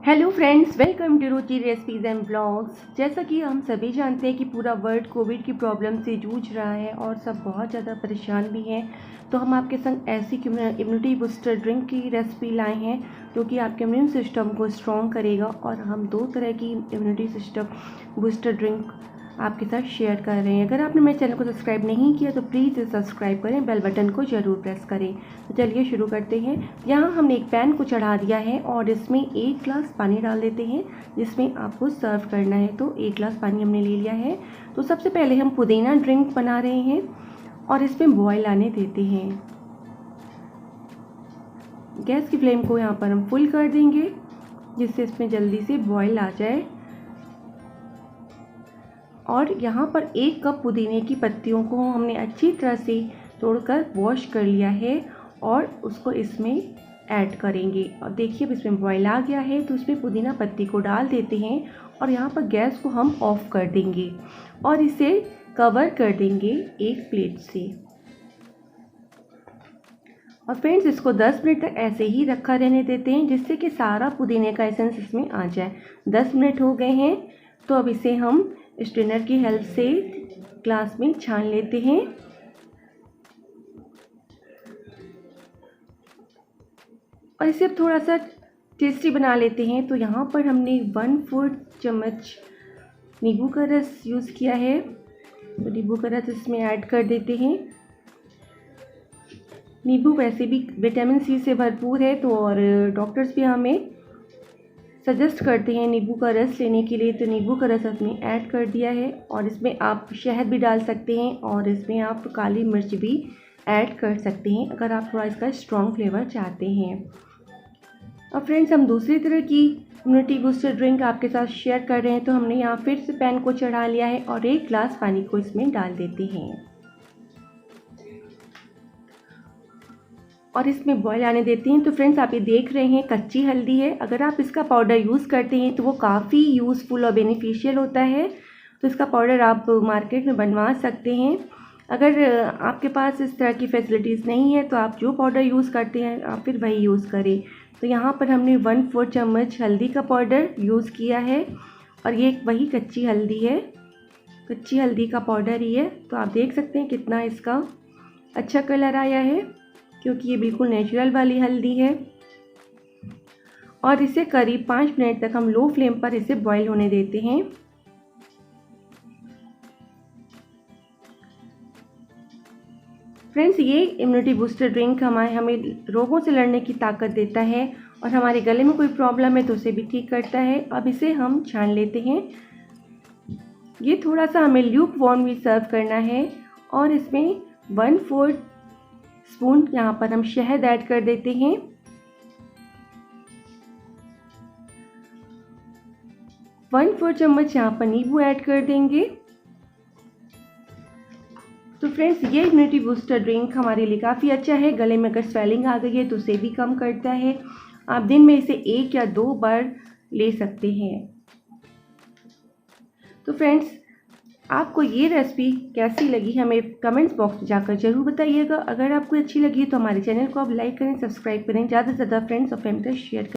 Hello friends, welcome to Ruchi recipes and blogs. जैसा कि हम सभी जानते हैं कि पूरा वर्ल्ड कोविड की प्रॉब्लम से जूझ रहा है और सब बहुत ज़्यादा परेशान भी हैं, तो हम आपके संग ऐसी इम्यूनिटी बूस्टर ड्रिंक की रेसिपी लाए हैं जो कि आपके इम्यून सिस्टम को स्ट्रॉन्ग करेगा। और हम दो तरह की इम्यूनिटी सिस्टम बूस्टर ड्रिंक आपके साथ शेयर कर रहे हैं। अगर आपने मेरे चैनल को सब्सक्राइब नहीं किया तो प्लीज़ सब्सक्राइब करें, बेल बटन को ज़रूर प्रेस करें। तो चलिए शुरू करते हैं। यहाँ हमने एक पैन को चढ़ा दिया है और इसमें 1 ग्लास पानी डाल देते हैं जिसमें आपको सर्व करना है। तो 1 ग्लास पानी हमने ले लिया है। तो सबसे पहले हम पुदीना ड्रिंक बना रहे हैं और इसमें बॉयल आने देते हैं। गैस की फ्लेम को यहाँ पर हम फुल कर देंगे जिससे इसमें जल्दी से बॉयल आ जाए। और यहाँ पर 1 कप पुदीने की पत्तियों को हमने अच्छी तरह से तोड़कर वॉश कर लिया है और उसको इसमें ऐड करेंगे। और देखिए अब इसमें बॉयल आ गया है तो इसमें पुदीना पत्ती को डाल देते हैं और यहाँ पर गैस को हम ऑफ कर देंगे और इसे कवर कर देंगे एक प्लेट से। और फ्रेंड्स, इसको 10 मिनट तक ऐसे ही रखा रहने देते हैं जिससे कि सारा पुदीने का एसेंस इसमें आ जाए। 10 मिनट हो गए हैं तो अब इसे हम स्ट्रेनर की हेल्प से ग्लास में छान लेते हैं। और इसे अब थोड़ा सा टेस्टी बना लेते हैं। तो यहाँ पर हमने 1/4 चम्मच नींबू का रस यूज़ किया है, तो नींबू का रस इसमें ऐड कर देते हैं। नींबू वैसे भी विटामिन सी से भरपूर है तो और डॉक्टर्स भी हमें सजेस्ट करते हैं नींबू का रस लेने के लिए, तो नींबू का रस अपने ऐड कर दिया है। और इसमें आप शहद भी डाल सकते हैं और इसमें आप काली मिर्च भी ऐड कर सकते हैं अगर आप थोड़ा इसका स्ट्रॉन्ग फ्लेवर चाहते हैं। और फ्रेंड्स, हम दूसरी तरह की इम्यूनिटी बूस्टर ड्रिंक आपके साथ शेयर कर रहे हैं। तो हमने यहाँ फिर से पैन को चढ़ा लिया है और 1 ग्लास पानी को इसमें डाल देते हैं और इसमें बॉयल आने देते हैं। तो फ्रेंड्स, आप ये देख रहे हैं कच्ची हल्दी है। अगर आप इसका पाउडर यूज़ करते हैं तो वो काफ़ी यूज़फुल और बेनिफिशियल होता है। तो इसका पाउडर आप मार्केट में बनवा सकते हैं। अगर आपके पास इस तरह की फैसिलिटीज़ नहीं है तो आप जो पाउडर यूज़ करते हैं आप फिर वही यूज़ करें। तो यहाँ पर हमने 1/4 चम्मच हल्दी का पाउडर यूज़ किया है और ये वही कच्ची हल्दी है, कच्ची हल्दी का पाउडर ही है। तो आप देख सकते हैं कितना इसका अच्छा कलर आया है क्योंकि ये बिल्कुल नेचुरल वाली हल्दी है। और इसे करीब 5 मिनट तक हम लो फ्लेम पर इसे बॉईल होने देते हैं। फ्रेंड्स, ये इम्यूनिटी बूस्टर ड्रिंक हमें रोगों से लड़ने की ताकत देता है और हमारे गले में कोई प्रॉब्लम है तो उसे भी ठीक करता है। अब इसे हम छान लेते हैं। ये थोड़ा सा हमें ल्यूक वार्म भी सर्व करना है और इसमें 1/4 स्पून यहाँ पर हम शहद ऐड कर देते हैं। वन 4 चम्मच यहाँ पर नींबू ऐड कर देंगे। तो फ्रेंड्स, ये इम्यूनिटी बूस्टर ड्रिंक हमारे लिए काफ़ी अच्छा है। गले में अगर स्वेलिंग आ गई है तो उसे भी कम करता है। आप दिन में इसे 1 या 2 बार ले सकते हैं। तो फ्रेंड्स, आपको ये रेसिपी कैसी लगी हमें कमेंट्स बॉक्स में जाकर जरूर बताइएगा। अगर आपको अच्छी लगी तो हमारे चैनल को आप लाइक करें, सब्सक्राइब करें, ज़्यादा से ज़्यादा फ्रेंड्स और फैमिली शेयर करें।